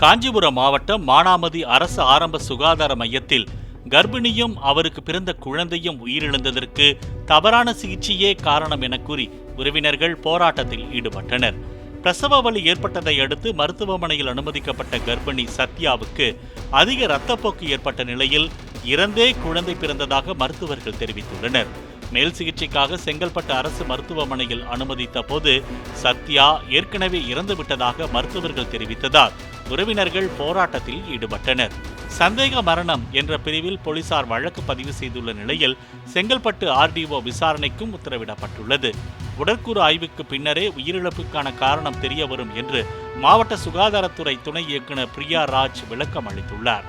காஞ்சிபுரம் மாவட்டம் மானாமதி அரசு ஆரம்ப சுகாதார மையத்தில் கர்ப்பிணியும் அவருக்கு பிறந்த குழந்தையும் உயிரிழந்ததற்கு தவறான சிகிச்சையே காரணம் என கூறி உறவினர்கள் போராட்டத்தில் ஈடுபட்டனர். பிரசவ வலி ஏற்பட்டதை அடுத்து மருத்துவமனையில் அனுமதிக்கப்பட்ட கர்ப்பிணி சத்யாவுக்கு அதிக இரத்தப்போக்கு ஏற்பட்ட நிலையில் இறந்தே குழந்தை பிறந்ததாக மருத்துவர்கள் தெரிவித்துள்ளனர். மேல் சிகிச்சைக்காக செங்கல்பட்டு அரசு மருத்துவமனையில் அனுமதித்த போது சத்யா ஏற்கனவே இறந்துவிட்டதாக மருத்துவர்கள் தெரிவித்ததால் உறவினர்கள் போராட்டத்தில் ஈடுபட்டனர். சந்தேக மரணம் என்ற பிரிவில் போலீசார் வழக்கு பதிவு செய்துள்ள நிலையில் செங்கல்பட்டு RDO விசாரணைக்கும் உத்தரவிடப்பட்டுள்ளது. உடற்கூறு ஆய்வுக்கு பின்னரே உயிரிழப்புக்கான காரணம் தெரிய வரும் என்று மாவட்ட சுகாதாரத்துறை துணை இயக்குநர் பிரியா ராஜ் விளக்கம் அளித்துள்ளார்.